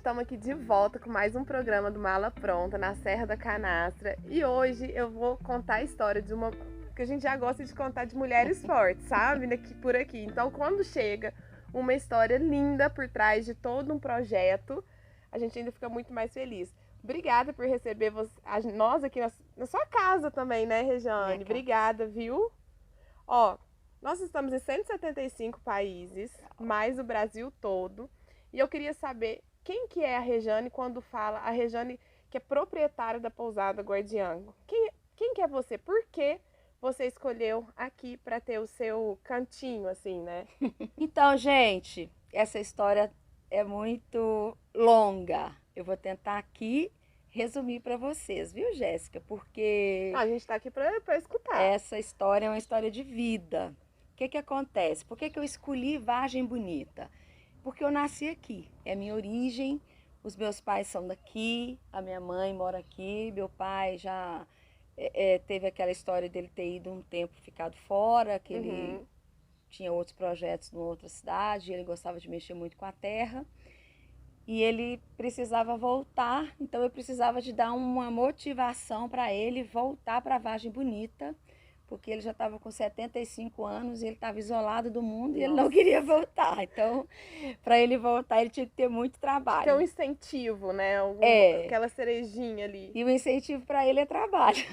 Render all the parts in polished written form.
estamos aqui de volta com mais um programa do Mala Pronta, na Serra da Canastra. E hoje eu vou contar a história de uma que a gente já gosta de contar de mulheres fortes, sabe? Por aqui. Então, quando chega uma história linda por trás de todo um projeto, a gente ainda fica muito mais feliz. Obrigada por receber nós aqui na sua casa também, né, Rejane? Obrigada, viu? Ó, nós estamos em 175 países, mais o Brasil todo. E eu queria saber quem que é a Rejane quando fala a Rejane que é proprietária da pousada Guardiã. Quem que é você? Por que você escolheu aqui para ter o seu cantinho, assim, né? Então, gente, essa história é muito longa. Eu vou tentar aqui resumir para vocês, viu, Jéssica? Porque A gente está aqui para escutar. essa história é uma história de vida. O que acontece? Por que eu escolhi Vargem Bonita? Porque eu nasci aqui, é a minha origem, os meus pais são daqui, a minha mãe mora aqui, meu pai já teve aquela história dele ter ido um tempo ficado fora, que ele tinha outros projetos em outra cidade, ele gostava de mexer muito com a terra e ele precisava voltar, então eu precisava de dar uma motivação para ele voltar para Vargem Bonita, porque ele já estava com 75 anos e ele estava isolado do mundo e ele não queria voltar. Então, para ele voltar, ele tinha que ter muito trabalho. Tem um incentivo, né? Aquela cerejinha ali. E o incentivo para ele é trabalho.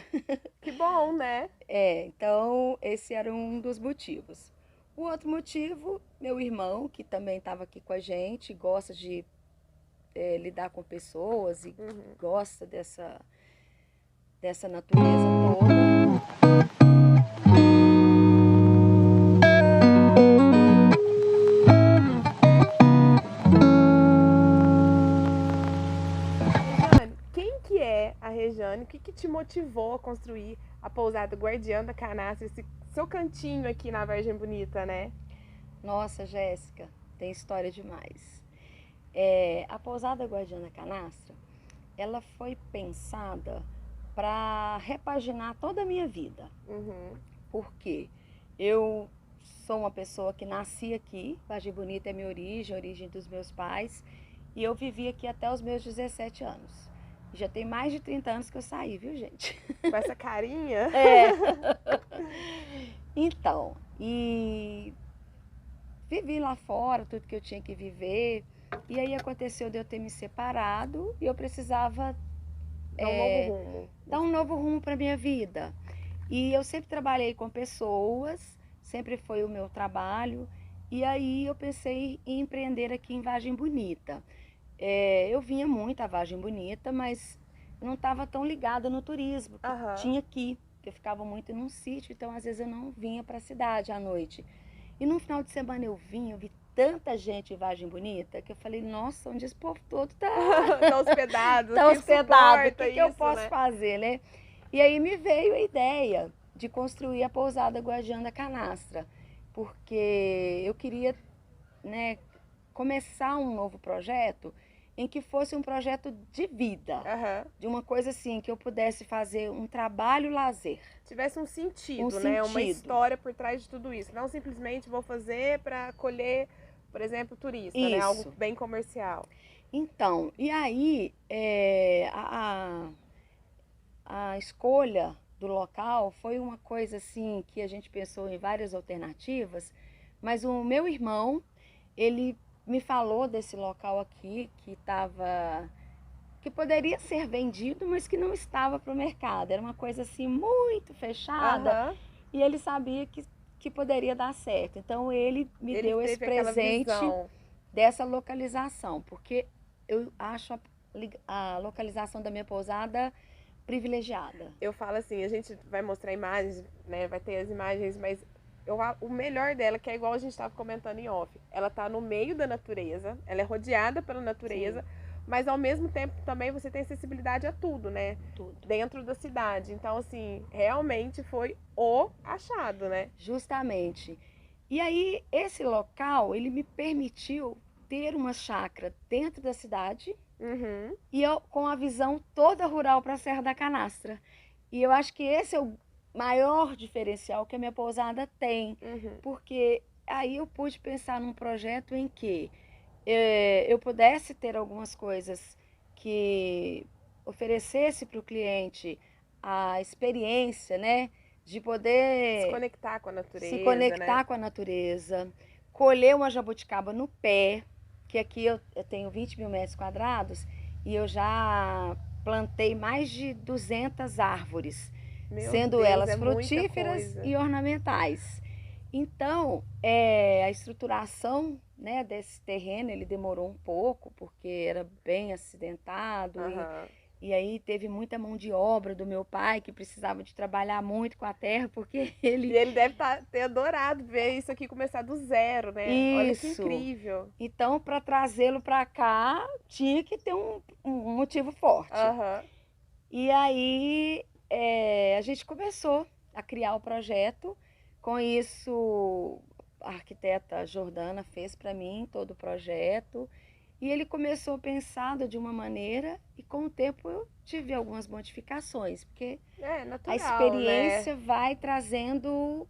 Que bom, né? Então esse era um dos motivos. O outro motivo, meu irmão, que também estava aqui com a gente, gosta de lidar com pessoas e gosta dessa natureza toda. A Rejane, o que te motivou a construir a pousada Guardiã da Canastra, esse seu cantinho aqui na Vargem Bonita, né? Nossa, Jéssica, tem história demais. A pousada Guardiã da Canastra, ela foi pensada para repaginar toda a minha vida. Porque eu sou uma pessoa que nasci aqui, Vargem Bonita é minha origem, a origem dos meus pais, e eu vivi aqui até os meus 17 anos. Já tem mais de 30 anos que eu saí, viu, gente? Com essa carinha? Então, e vivi lá fora tudo que eu tinha que viver. E aí aconteceu de eu ter me separado e eu precisava dar um novo rumo para minha vida. E eu sempre trabalhei com pessoas, sempre foi o meu trabalho. E aí eu pensei em empreender aqui em Vargem Bonita. Eu vinha muito a Vargem Bonita, mas não estava tão ligada no turismo que tinha aqui. Eu ficava muito num sítio, então às vezes eu não vinha para a cidade à noite. E no final de semana eu vi tanta gente em Vargem Bonita, que eu falei, nossa, onde esse povo todo tá hospedado? Tá hospedado, o que eu posso né? fazer, né? E aí me veio a ideia de construir a pousada Guardiã da Canastra, porque eu queria, né, começar um novo projeto em que fosse um projeto de vida, de uma coisa assim, que eu pudesse fazer um trabalho-lazer. Tivesse um sentido, né? Uma história por trás de tudo isso. Não simplesmente vou fazer para acolher, por exemplo, turista, né? Algo bem comercial. Então, e aí a escolha do local foi uma coisa assim que a gente pensou em várias alternativas, mas o meu irmão, ele me falou desse local aqui que poderia ser vendido, mas que não estava para o mercado. Era uma coisa assim muito fechada e ele sabia que poderia dar certo. Então ele me deu esse presente dessa localização, porque eu acho a localização da minha pousada privilegiada. Eu falo assim, a gente vai mostrar imagens, né? Vai ter as imagens, mas o melhor dela, que é igual a gente estava comentando em off, ela está no meio da natureza, ela é rodeada pela natureza, mas ao mesmo tempo também você tem acessibilidade a tudo, né? Tudo. Dentro da cidade. Então, assim, realmente foi o achado, né? Justamente. E aí, esse local, ele me permitiu ter uma chácara dentro da cidade e com a visão toda rural para a Serra da Canastra. E eu acho que esse é o maior diferencial que a minha pousada tem, porque aí eu pude pensar num projeto em que eu pudesse ter algumas coisas que oferecesse para o cliente a experiência, né, de Se poder conectar com a se natureza, né? conectar com a natureza, colher uma jabuticaba no pé, que aqui eu tenho 20 mil metros quadrados e eu já plantei mais de 200 árvores, Meu sendo Deus, elas é muita frutíferas coisa. e ornamentais. Então, a estruturação, né, desse terreno, ele demorou um pouco, porque era bem acidentado Aham. e aí teve muita mão de obra do meu pai, que precisava de trabalhar muito com a terra, porque E ele... ele deve ter adorado ver isso aqui começar do zero, né? Olha que Isso. incrível. Então, para trazê-lo para cá, tinha que ter um motivo forte. Aham. E aí a gente começou a criar o projeto. Com isso, a arquiteta Jordana fez para mim todo o projeto. E ele começou pensado de uma maneira e com o tempo eu tive algumas modificações, porque É a natural, né? experiência vai trazendo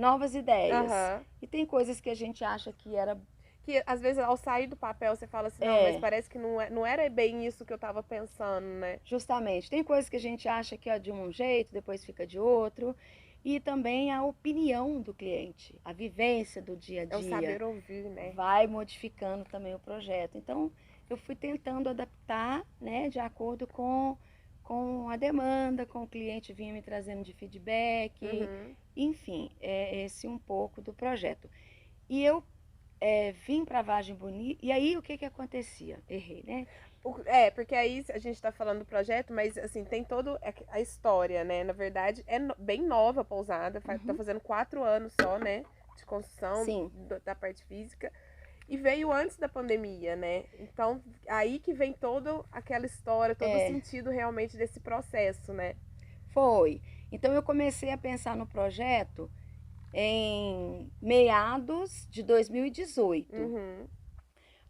novas ideias. Aham. E tem coisas que a gente acha que era Que às vezes ao sair do papel você fala assim, não, mas parece que não era bem isso que eu tava pensando, né? justamente, tem coisas que a gente acha que é de um jeito, depois fica de outro. E também a opinião do cliente, a vivência do dia a É o dia, saber ouvir, né? vai modificando também o projeto. Então, eu fui tentando adaptar, né, de acordo com a demanda, com o cliente vinha me trazendo de feedback, Uhum. enfim, é esse um pouco do projeto. E eu vim para Vargem Bonita, e aí o que que acontecia? Errei, né? É, porque aí a gente tá falando do projeto, mas assim, tem toda a história, né? Na verdade, é bem nova a pousada, tá Uhum. fazendo 4 anos só, né? De construção Sim, da parte física. E veio antes da pandemia, né? Então, aí que vem toda aquela história, todo o sentido realmente desse processo, né? foi. Então eu comecei a pensar no projeto em meados de 2018. Uhum.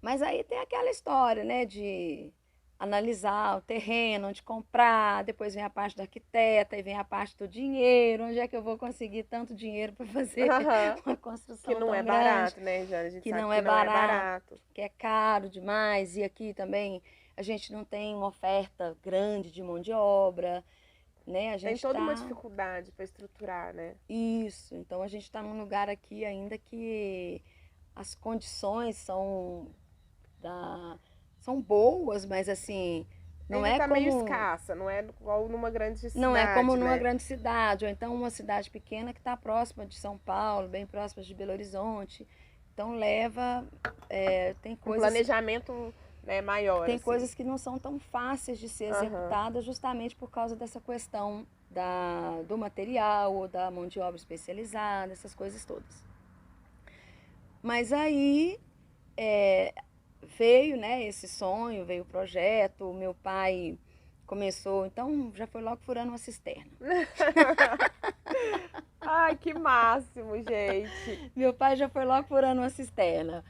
Mas aí tem aquela história, né, de analisar o terreno, onde comprar, depois vem a parte do arquiteta e vem a parte do dinheiro, onde é que eu vou conseguir tanto dinheiro para fazer Aham. uma Que construção não é tão grande, barato, né, Jana? A gente que sabe não que é não é barato, barato. que é caro demais, e aqui também a gente não tem uma oferta grande de mão de obra, né? A Tem gente toda uma está... dificuldade para estruturar, né? Isso, então a gente está num lugar aqui ainda que as condições da, são boas, mas assim, não Ainda é tá meio como escassa, não é igual numa grande não é como cidade, numa né? grande cidade, ou então uma cidade pequena que está próxima de São Paulo, bem próxima de Belo Horizonte. Então leva, tem Um coisas, planejamento, né, maior, assim. que não são tão fáceis de ser Aham. executadas justamente por causa dessa questão do material ou da mão de obra especializada, essas coisas todas. Mas aí é, veio, né, esse sonho, veio o projeto, o meu pai começou, então já foi logo furando uma cisterna. Ai, que máximo, gente. Meu pai já foi logo furando uma cisterna.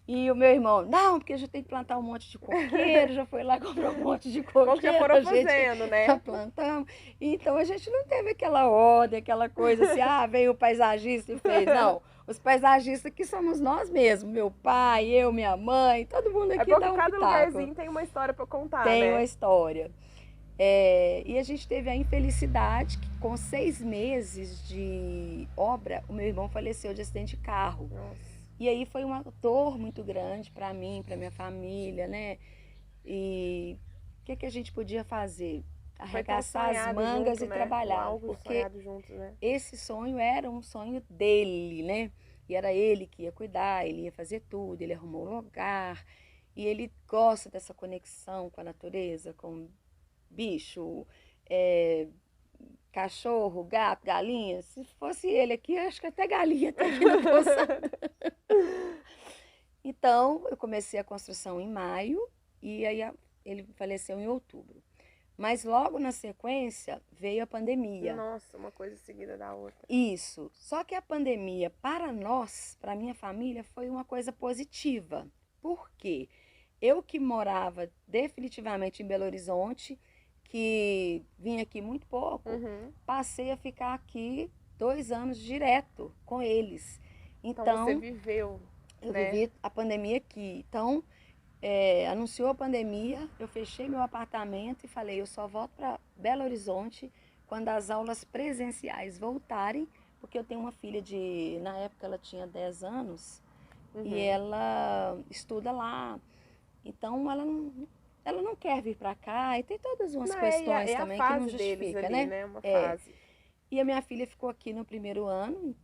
E o meu irmão, não, porque já tem que plantar um monte de coqueiro, já foi lá comprar um monte de Bom que já coqueiro, foram a gente fazendo, já né? plantamos. Então a gente não teve aquela ordem, aquela coisa assim, ah, veio o paisagista e fez. Não, os paisagistas aqui somos nós mesmos, meu pai, eu, minha mãe, todo mundo É aqui bom que dá um cada pitaco, lugarzinho tem uma história para contar, tem uma né? história. E a gente teve a infelicidade que com 6 meses de obra, o meu irmão faleceu de acidente de carro. Nossa. E aí foi uma dor muito grande para mim, para minha família, né? E o que a gente podia fazer? Foi tão Arregaçar as sonhado mangas junto, e né? Um trabalhar, algo porque sonhado juntos, né? esse sonho era um sonho dele, né? E era ele que ia cuidar, ele ia fazer tudo, ele arrumou um lugar. E ele gosta dessa conexão com a natureza, com bicho, é, cachorro, gato, galinha. Se fosse ele aqui, acho que até galinha tem aqui na pousada. Então, eu comecei a construção em maio e aí ele faleceu em outubro. Mas logo na sequência veio a pandemia. Nossa, uma coisa seguida da outra. Isso. Só que a pandemia, para nós, para minha família, foi uma coisa positiva. Por quê? Eu que morava definitivamente em Belo Horizonte, que vim aqui muito pouco, Uhum. passei a ficar aqui 2 anos direto com eles. Então você Então, viveu. Eu né? vivi a pandemia aqui. Então, anunciou a pandemia, eu fechei meu apartamento e falei, eu só volto para Belo Horizonte quando as aulas presenciais voltarem, porque eu tenho uma filha na época ela tinha 10 anos, e ela estuda lá. Então, ela não quer vir para cá, e tem todas umas Não, questões é a também que não fase deles justifica, ali, né? né? Uma É. fase. E a minha filha ficou aqui no primeiro ano,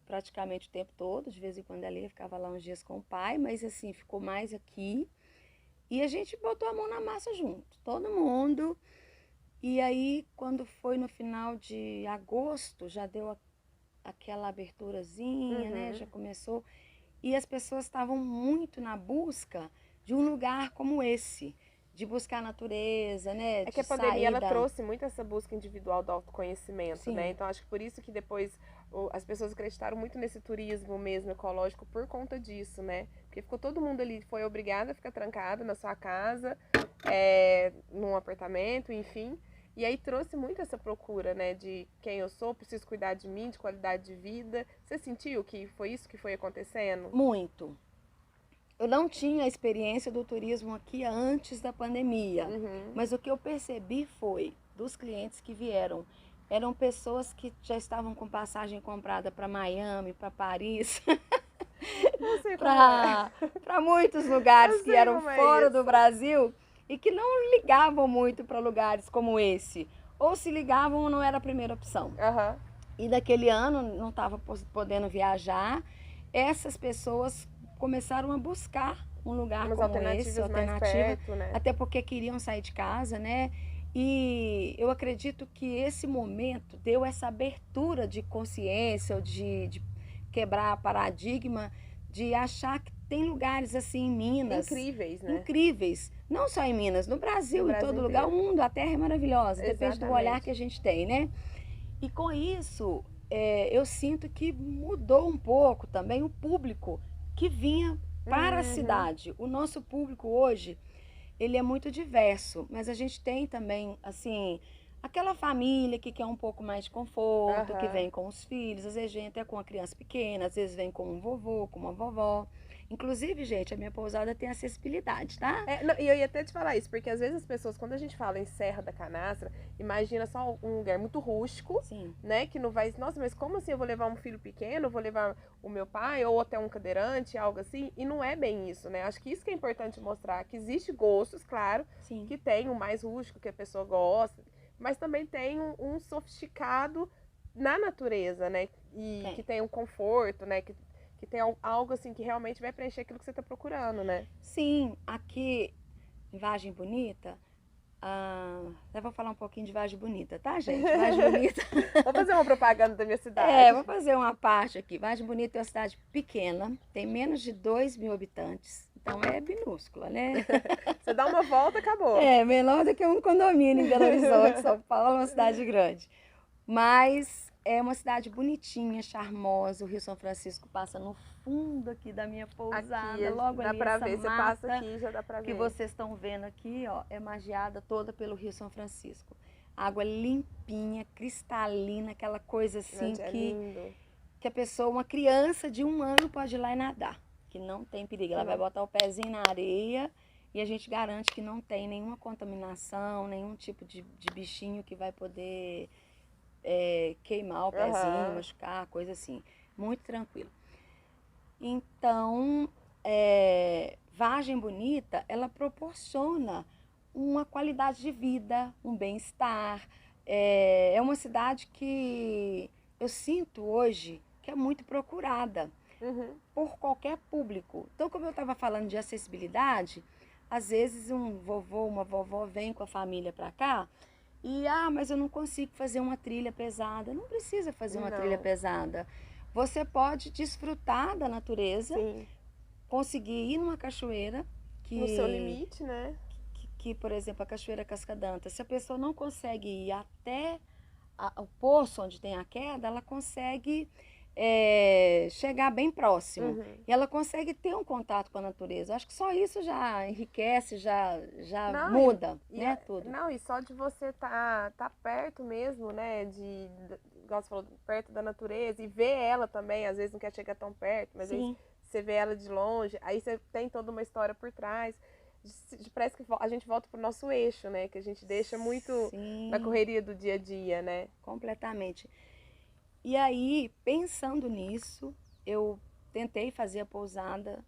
praticamente o tempo todo, de vez em quando ela ia, ficava lá uns dias com o pai, mas assim, ficou mais aqui. E a gente botou a mão na massa junto, todo mundo. E aí, quando foi no final de agosto, já deu aquela aberturazinha, né? Já começou. E as pessoas estavam muito na busca de um lugar como esse, de buscar a natureza, né? É que De a pandemia sair ela da... trouxe muito essa busca individual do autoconhecimento, né? Sim, Então acho que por isso que depois as pessoas acreditaram muito nesse turismo mesmo ecológico por conta disso, né? Porque ficou todo mundo ali, foi obrigado a ficar trancado na sua casa, num apartamento, enfim. E aí trouxe muito essa procura, né? De quem eu sou, preciso cuidar de mim, de qualidade de vida. Você sentiu que foi isso que foi acontecendo? muito. Eu não tinha a experiência do turismo aqui antes da pandemia, mas o que eu percebi foi, dos clientes que vieram, eram pessoas que já estavam com passagem comprada para Miami, para Paris, Eu sei como é. para muitos lugares Eu que sei eram como é fora do isso. Brasil e que não ligavam muito para lugares como esse. Ou se ligavam, não era a primeira opção. Aham. E daquele ano não estava podendo viajar, essas pessoas começaram a buscar um lugar Umas como esse, alternativas mais alternativa, perto, né? até porque queriam sair de casa, né? E eu acredito que esse momento deu essa abertura de consciência, de quebrar paradigma, de achar que tem lugares assim em Minas, Incríveis, né? incríveis, não só em Minas, no No Brasil, em Brasil todo lugar, o inteiro. mundo, a terra é maravilhosa, depende do olhar que Exatamente. a gente tem, né? E com isso, eu sinto que mudou um pouco também o público que vinha para a Uhum. cidade. O nosso público hoje, ele é muito diverso, mas a gente tem também, assim, aquela família que quer um pouco mais de conforto, que Aham. vem com os filhos, às vezes vem até com a criança pequena, às vezes vem com um vovô, com uma vovó. Inclusive, gente, a minha pousada tem acessibilidade, tá? Não, e eu ia até te falar isso, porque às vezes as pessoas, quando a gente fala em Serra da Canastra, imagina só um lugar muito rústico, Sim, né? Que não vai. Nossa, mas como assim eu vou levar um filho pequeno? Eu vou levar o meu pai ou até um cadeirante, algo assim? E não é bem isso, né? Acho que isso que é importante mostrar, que existe gostos, claro, sim, que tem o mais rústico que a pessoa gosta, mas também tem um sofisticado na natureza, né? E que tem. tem um conforto, né? Que tem algo assim que realmente vai preencher aquilo que você está procurando, né? Sim, aqui em Vargem Bonita, eu vou falar um pouquinho de Vargem Bonita, tá, gente? Vargem Bonita. Vou fazer uma propaganda da minha cidade. Vou fazer uma parte aqui. Vargem Bonita é uma cidade pequena, tem menos de 2.000 habitantes, então é minúscula, né? Você dá uma volta, acabou. É, menor do que um condomínio em Belo Horizonte, São Paulo é uma cidade grande. Mas é uma cidade bonitinha, charmosa. O Rio São Francisco passa no fundo aqui da minha pousada, Aqui, logo dá ali pra essa ver. Você passa mata aqui, já dá pra que ver. vocês estão vendo aqui, ó, é magiada toda pelo Rio São Francisco. Água limpinha, cristalina, aquela coisa assim Gente, é que, lindo. que a pessoa, uma criança de 1 ano pode ir lá e nadar, que não tem perigo. Ela vai Não. botar o pezinho na areia e a gente garante que não tem nenhuma contaminação, nenhum tipo de bichinho que vai poder queimar o pezinho, Aham. machucar, coisa assim. Muito tranquilo. Então, Vargem Bonita, ela proporciona uma qualidade de vida, um bem-estar. É uma cidade que eu sinto hoje que é muito procurada Uhum. por qualquer público. Então, como eu estava falando de acessibilidade, às vezes um vovô, uma vovó vem com a família para cá e, mas eu não consigo fazer uma trilha pesada. Não precisa fazer uma trilha Não. pesada. Você pode desfrutar da natureza, Sim. conseguir ir numa cachoeira No seu que, limite, né? por exemplo, a Cachoeira Cascadanta, se a pessoa não consegue ir até o poço onde tem a queda, ela consegue chegar bem próximo. Uhum. E ela consegue ter um contato com a natureza. Acho que só isso já enriquece, já Não, muda, né, tudo. não, e só de você tá perto mesmo, né? Igual você falou, perto da natureza e ver ela também, às vezes não quer chegar tão perto, mas aí Sim, você vê ela de longe, aí você tem toda uma história por trás. Parece que a gente volta pro nosso eixo, né? Que a gente deixa muito na Sim, correria do dia a dia, né? completamente. E aí, pensando nisso, eu tentei fazer a pousada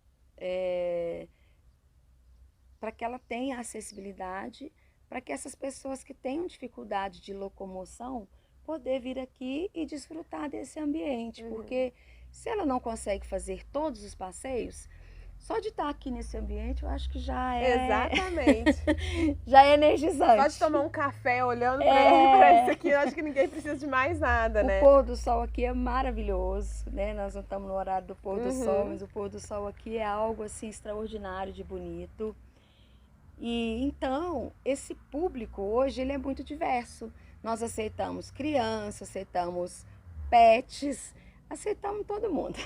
para que ela tenha acessibilidade, para que essas pessoas que tenham dificuldade de locomoção poder vir aqui e desfrutar desse ambiente, Uhum. porque se ela não consegue fazer todos os passeios, só de estar aqui nesse ambiente eu acho que já é Exatamente. já é Só de tomar energizante. um café olhando para isso aqui, eu acho que ninguém precisa de mais nada, O né? pôr do sol aqui é maravilhoso, né? Nós não estamos no horário do pôr do sol, Uhum. mas o pôr do sol aqui é algo assim extraordinário de bonito. E então, esse público hoje ele é muito diverso. Nós aceitamos crianças, aceitamos pets, aceitamos todo mundo.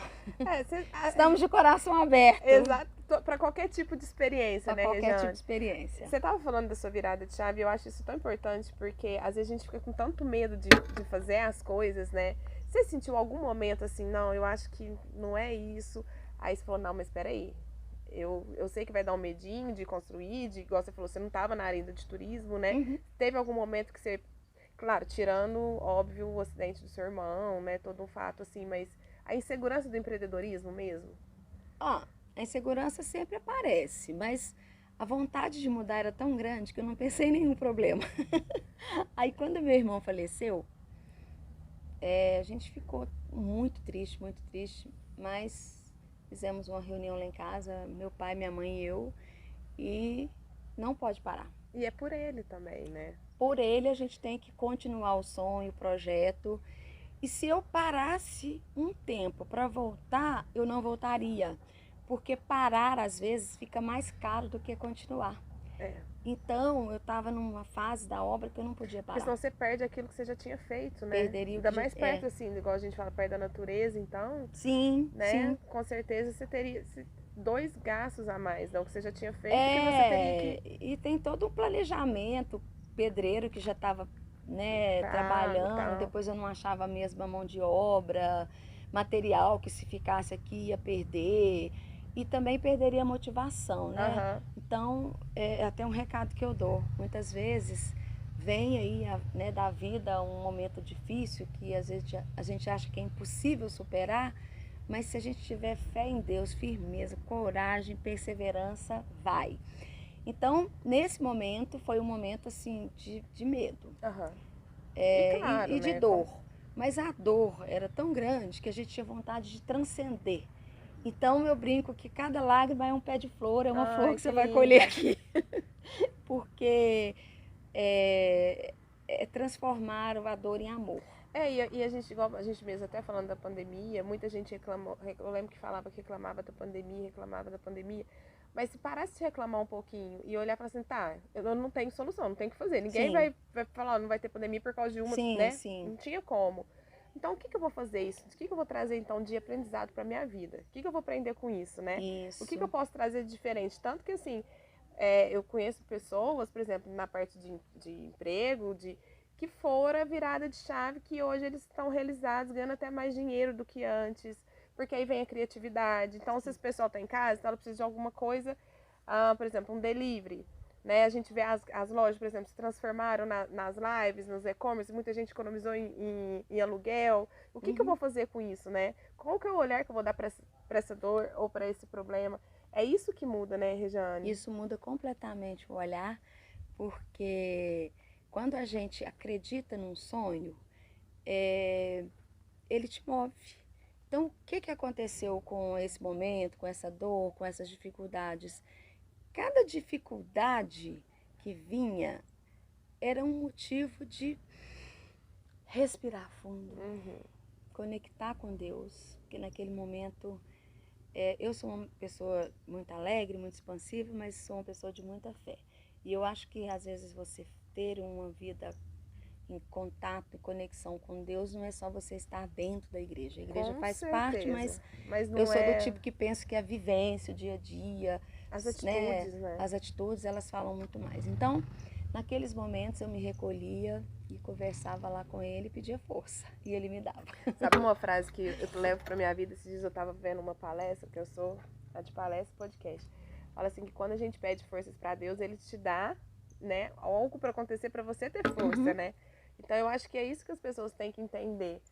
Estamos de coração aberto Exato, para qualquer tipo de experiência, para né, qualquer tipo Rejane? de experiência. Você estava falando da sua virada de chave, eu acho isso tão importante, porque às vezes a gente fica com tanto medo de fazer as coisas, né? Você sentiu algum momento assim, não, eu acho que não é isso. Aí você falou, não, mas espera aí. Eu sei que vai dar um medinho de construir, de, igual você falou, você não estava na área ainda de turismo, né? Uhum. Teve algum momento que você, claro, tirando, óbvio, o acidente do seu irmão, né? Todo um fato assim, mas a insegurança do empreendedorismo mesmo? Ó, a insegurança sempre aparece, mas a vontade de mudar era tão grande que eu não pensei em nenhum problema. Aí quando meu irmão faleceu, a gente ficou muito triste, mas fizemos uma reunião lá em casa, meu pai, minha mãe e eu, e não pode parar. E é por ele também, né? Por ele a gente tem que continuar o sonho, o projeto. E se eu parasse um tempo para voltar, eu não voltaria, porque parar às vezes fica mais caro do que continuar. É. Então eu estava numa fase da obra que eu não podia Porque parar. senão você perde aquilo que você já tinha feito, né? Perderia o Ainda que já mais perto, assim, igual a gente fala, perto da natureza, então, Sim, né? sim. Com certeza você teria dois gastos a mais, não que você já tinha feito, que você teria que E tem todo um planejamento, pedreiro que já estava, né, pago e trabalhando, tal. depois eu não achava a mesma mão de obra, material que se ficasse aqui ia perder, e também perderia a motivação, né? Aham. Então, é até um recado que eu dou. Muitas vezes vem aí, né, da vida um momento difícil que às vezes a gente acha que é impossível superar, mas se a gente tiver fé em Deus, firmeza, coragem, perseverança, vai. Então, nesse momento, foi um momento assim de medo Aham. E claro, e de né? dor. Mas a dor era tão grande que a gente tinha vontade de transcender. Então, eu brinco que cada lágrima é um pé de flor, é uma flor Ai, que que você vai colher linda. aqui. Porque é transformar a dor em amor. E a gente, igual a gente mesmo até falando da pandemia, muita gente reclamou, eu lembro que falava que reclamava da pandemia, mas se parasse de reclamar um pouquinho e olhar e falar assim, tá, eu não tenho solução, não tenho o que fazer. Ninguém Sim, vai falar, não vai ter pandemia por causa de uma, sim, né? sim. Não tinha como. Então, o que, que eu vou fazer isso? O que, que eu vou trazer, então, de aprendizado pra minha vida? O que, que eu vou aprender com isso, né? O que, que eu Isso. posso trazer de diferente? Tanto que, assim, eu conheço pessoas, por exemplo, na parte de emprego, que foram a virada de chave, que hoje eles estão realizados, ganhando até mais dinheiro do que antes, porque aí vem a criatividade. Então, se esse pessoal está em casa, então ela precisa de alguma coisa, por exemplo, um delivery. Né? A gente vê as lojas, por exemplo, se transformaram nas lives, nos e-commerce, muita gente economizou em aluguel. O que, que eu vou fazer com isso, né? Qual que é o olhar que eu vou dar para essa dor ou para esse problema? É isso que muda, né, Rejane? Isso muda completamente o olhar, porque quando a gente acredita num sonho, ele te move. Então, o que, que aconteceu com esse momento, com essa dor, com essas dificuldades? Cada dificuldade que vinha era um motivo de respirar fundo, Uhum. conectar com Deus, porque naquele momento eu sou uma pessoa muito alegre, muito expansiva, mas sou uma pessoa de muita fé. E eu acho que às vezes você ter uma vida em contato e conexão com Deus não é só você estar dentro da igreja. A igreja Com faz parte, certeza. mas Mas eu não sou do é tipo que penso que a vivência, o dia a dia, as né, atitudes, né? as atitudes, elas falam muito mais. Então, naqueles momentos eu me recolhia, e conversava lá com ele e pedia força. E ele me dava. Sabe uma frase que eu levo pra minha vida? Esses dias eu tava vendo uma palestra, que eu sou a de palestra e podcast. Fala assim que quando a gente pede forças pra Deus, Ele te dá, né, algo pra acontecer pra você ter força, né? Então eu acho que é isso que as pessoas têm que entender.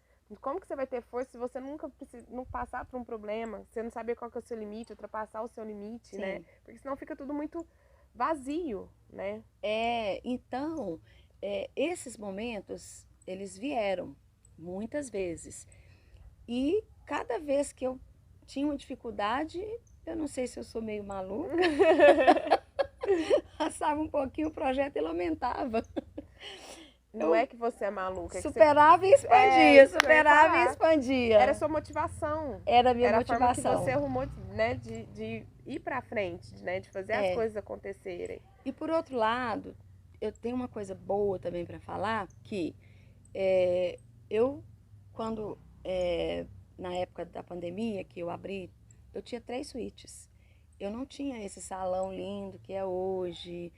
Como que você vai ter força se você nunca não passar por um problema, você não saber qual que é o seu limite, ultrapassar o seu limite, Sim. né? Porque senão fica tudo muito vazio, né? Então, esses momentos, eles vieram muitas vezes. E cada vez que eu tinha uma dificuldade, eu não sei se eu sou meio maluca, passava um pouquinho o projeto e lamentava. Não é que você é maluca. É que Superava e expandia, superava e expandia. Era sua motivação. Era a minha Era motivação. A forma que você arrumou, né, de ir pra frente, né, de fazer as coisas acontecerem. E por outro lado, eu tenho uma coisa boa também para falar, que eu, quando, na época da pandemia, que eu abri, eu tinha 3 suítes. Eu não tinha esse salão lindo que é hoje.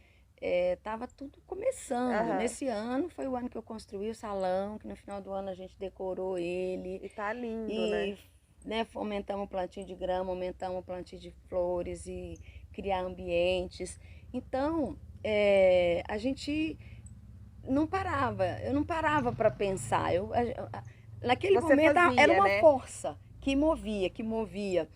Tava tudo começando. Nesse ano foi o ano que eu construí o salão, que no final do ano a gente decorou ele. E tá lindo, né? Aumentamos o plantio de grama, aumentamos o plantio de flores e criar ambientes. Então, a gente não parava, eu não parava para pensar. Naquele momento era uma força que movia.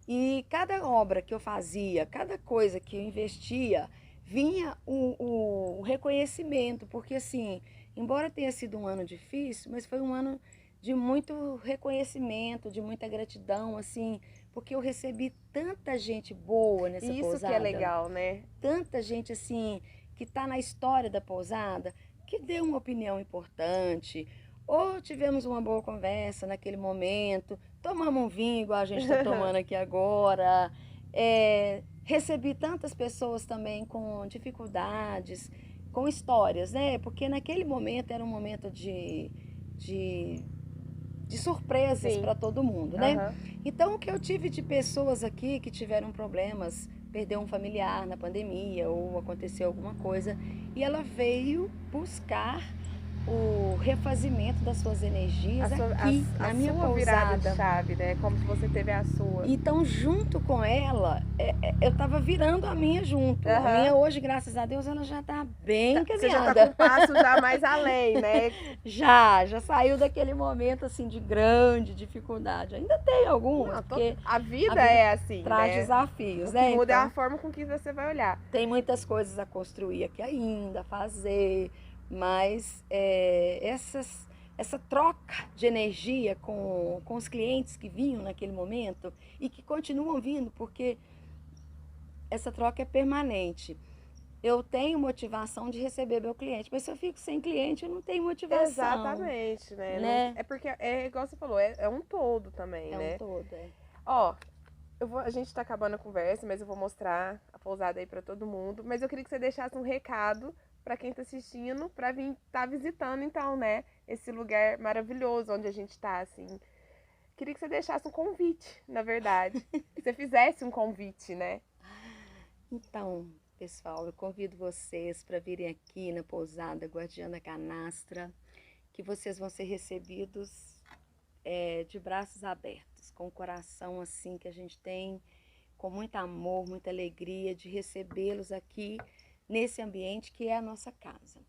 E cada obra que eu fazia, cada coisa que eu investia, vinha o reconhecimento, porque assim, embora tenha sido um ano difícil, mas foi um ano de muito reconhecimento, de muita gratidão, assim, porque eu recebi tanta gente boa nessa pousada. Isso que é legal, né? Tanta gente, assim, que está na história da pousada, que deu uma opinião importante, ou tivemos uma boa conversa naquele momento, tomamos um vinho igual a gente está tomando aqui agora. Recebi tantas pessoas também com dificuldades, com histórias, né? Porque naquele momento era um momento de surpresas para todo mundo, né? Então, o que eu tive de pessoas aqui que tiveram problemas, perdeu um familiar na pandemia ou aconteceu alguma coisa, e ela veio buscar o refazimento das suas energias aqui na minha pousada. Virada de chave, né? Como se você teve a sua. Então, junto com ela, eu tava virando a minha junto. A minha hoje, graças a Deus, ela já tá bem encaminhada. Você já tá com um passo já mais além, né? Já saiu daquele momento, assim, de grande dificuldade. Ainda tem algumas, porque a vida é assim, traz desafios, né? O que muda é a forma com que você vai olhar. Tem muitas coisas a construir aqui ainda, a fazer, mas essa troca de energia com os clientes que vinham naquele momento e que continuam vindo, porque essa troca é permanente. Eu tenho motivação de receber meu cliente, mas se eu fico sem cliente, eu não tenho motivação. Exatamente, né? É porque, igual você falou, é um todo também, né? É um todo, Ó, a gente tá acabando a conversa, mas eu vou mostrar a pousada aí pra todo mundo. Mas eu queria que você deixasse um recado para quem tá assistindo, para vir tá visitando, então, né? Esse lugar maravilhoso onde a gente tá, assim. Queria que você deixasse um convite, na verdade. Que você fizesse um convite, né? Então, pessoal, eu convido vocês para virem aqui na pousada Guardiã da Canastra, que vocês vão ser recebidos de braços abertos, com o coração assim que a gente tem, com muito amor, muita alegria de recebê-los aqui nesse ambiente que é a nossa casa.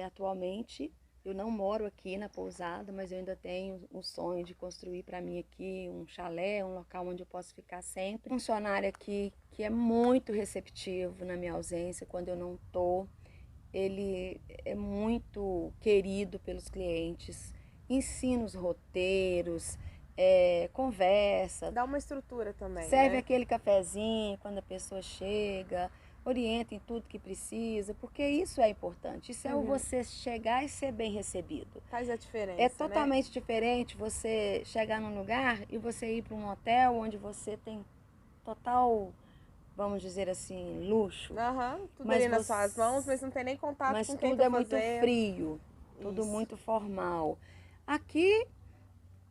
Atualmente eu não moro aqui na pousada, mas eu ainda tenho um sonho de construir para mim aqui um chalé, um local onde eu posso ficar sempre. Um funcionário aqui que é muito receptivo na minha ausência, quando eu não estou. Ele é muito querido pelos clientes, ensina os roteiros, conversa. Dá uma estrutura também, serve né? Aquele cafezinho quando a pessoa chega, orienta em tudo que precisa, porque isso é importante. Isso é o você chegar e ser bem recebido. Faz a diferença, É totalmente diferente você chegar num lugar e você ir para um hotel onde você tem total, vamos dizer assim, luxo. Tudo ali nas suas mãos, mas não tem nem contato com quem tudo é muito frio, tudo muito formal. Aqui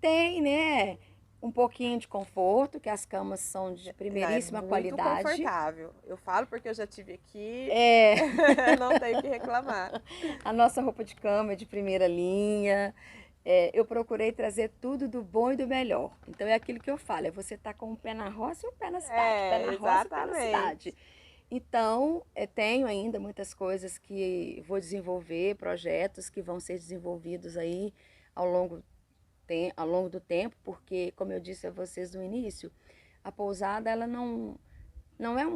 tem, né? um pouquinho de conforto, que as camas são de primeiríssima qualidade. Muito confortável. Eu falo porque eu já tive aqui, É. não tenho que reclamar. A nossa roupa de cama é de primeira linha. Eu procurei trazer tudo do bom e do melhor. Então é aquilo que eu falo, é você estar com o pé na roça e o pé na cidade, pé na roça e pé na cidade. Então, tenho ainda muitas coisas que vou desenvolver, projetos que vão ser desenvolvidos aí ao longo do tempo, porque, como eu disse a vocês no início, a pousada ela não é